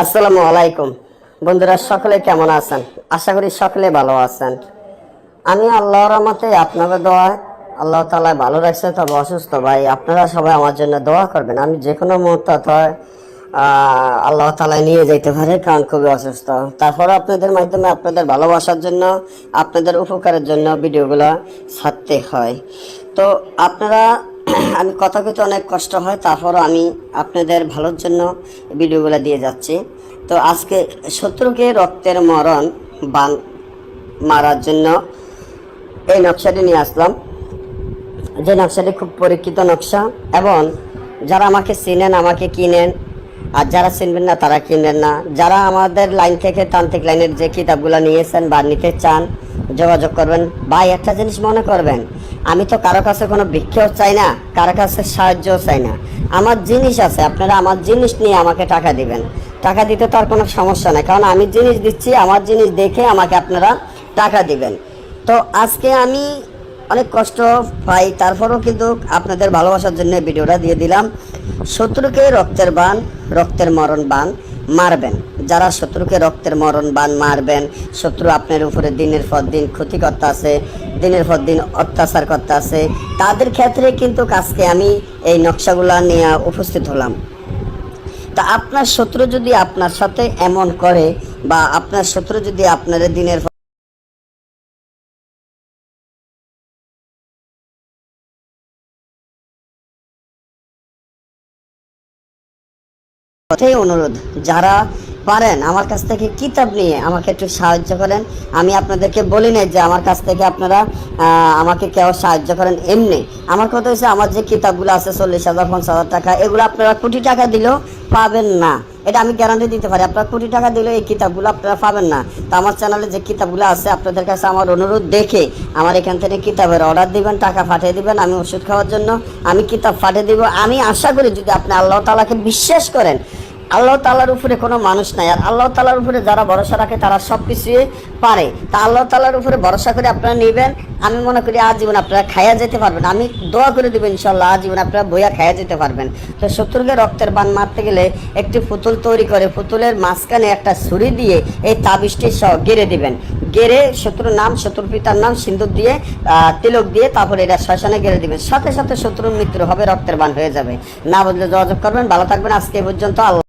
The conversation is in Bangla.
আসসালামু আলাইকুম বন্ধুরা, সকলে কেমন আছেন? আশা করি সকলে ভালো আছেন। আমি আল্লাহর রহমতে আপনাদের দোয়ায় আল্লাহ তাআলা ভালো রাখছে। তবে অসুস্থ ভাই, আপনারা সবাই আমার জন্য দোয়া করবেন। আমি যে কোনো মুহূর্তে আল্লাহ তাআলা নিয়ে যেতে পারে, কারণ খুবই অসুস্থ। তারপর আপনাদের মাধ্যমে আপনাদের ভালোবাসার জন্য, আপনাদের উপকারের জন্য ভিডিওগুলো ছাড়তে হয়। তো আপনারা আমি কথা কইতে অনেক কষ্ট হয়, তারপরও আমি আপনাদের ভালোর জন্য ভিডিওগুলো দিয়ে যাচ্ছি। তো আজকে শত্রুকে রক্তের মরণ বান মারার জন্য এই নকশাটি নিয়ে আসলাম। যে নকশাটি খুব পরীক্ষিত নকশা, এবং যারা আমাকে চিনেন আমাকে কিনেন, আর যারা চিনবেন না তারা কিনবেন না। যারা আমাদের লাইন থেকে তান্ত্রিক লাইনের যে কিতাবগুলো নিয়েছেন বা নিতে চান, যোগাযোগ করবেন। ভাই একটা জিনিস মনে করবেন, আমি তো কারো কাছে কোনো ভিক্ষাও চাই না, কারো কাছে সাহায্যও চাই না। আমার জিনিস আছে, আপনারা আমার জিনিস নিয়ে আমাকে টাকা দিবেন। টাকা দিতে তো আর কোনো সমস্যা নেই, কারণ আমি জিনিস দিচ্ছি, আমার জিনিস দেখে আমাকে আপনারা টাকা দিবেন। তো আজকে আমি অনেক কষ্ট পাই, তারপরেও কিন্তু আপনাদের ভালোবাসার জন্য ভিডিওটা দিয়ে দিলাম। শত্রুকে রক্তের বান, রক্তের মরণ বান মারবেন। যারা শত্রুকে রক্তের মরণ বান মারবেন, শত্রু আপনার উপরে দিনের পর দিন ক্ষতি করতে আছে, দিনের পর দিন অত্যাচার করতে আছে, তাদের ক্ষেত্রে কিন্তু আজকে আমি এই নকশাগুলা নিয়ে উপস্থিত হলাম। তা আপনার শত্রু যদি আপনার সাথে এমন করে, বা আপনার শত্রু যদি আপনার দিনের কথাই অনুরোধ, যারা পারেন আমার কাছ থেকে কিতাব নিয়ে আমাকে একটু সাহায্য করেন। আমি আপনাদেরকে বলি না যে আমার কাছ থেকে আপনারা আমাকে কেউ সাহায্য করেন, এমনি আমার কথা হচ্ছে আমার যে কিতাবগুলো আছে 40,000 50,000 টাকা, এগুলো আপনারা কোটি টাকা দিলেও পাবেন না। এটা আমি গ্যারান্টি দিতে পারি। আপনারা কোটি টাকা দিলেও এই কিতাবগুলো আপনারা পাবেন না। তো আমার চ্যানেলে যে কিতাবগুলো আছে, আপনাদের কাছে আমার অনুরোধ, দেখে আমার এখান থেকে কিতাবের অর্ডার দিবেন, টাকা পাঠিয়ে দিবেন। আমি ওষুধ খাওয়ার জন্য আমি কিতাব পাঠিয়ে দিব। আমি আশা করি যদি আপনি আল্লাহ তাআলাকে বিশ্বাস করেন, আল্লাহ তাআলার উপরে কোনো মানুষ নাই, আর আল্লাহ তাআলার উপরে যারা ভরসা রাখে তারা সব কিছুই পারে। তা আল্লাহ তাআলার উপরে ভরসা করে আপনারা নেবেন। আমি মনে করি আজীবন আপনারা খাইয়া যেতে পারবেন। আমি দোয়া করে দেবেন ইনশাল্লাহ আজীবন আপনারা বইয়া খাইয়া যেতে পারবেন। তো শত্রুকে রক্তের বান মারতে গেলে একটি পুতুল তৈরি করে পুতুলের মাঝখানে একটা ছুরি দিয়ে এই তাবিজটি সহ গেড়ে দিবেন। গেড়ে শত্রুর নাম, শত্রুর পিতার নাম সিন্দুর দিয়ে তিলক দিয়ে তারপরে এটা শ্মশানে গেড়ে দিবেন। সাথে সাথে শত্রুর মৃত্যু হবে, রক্তের বান হয়ে যাবে। না বুঝলে যোগাযোগ করবেন। ভালো থাকবেন। আজকে এই পর্যন্ত।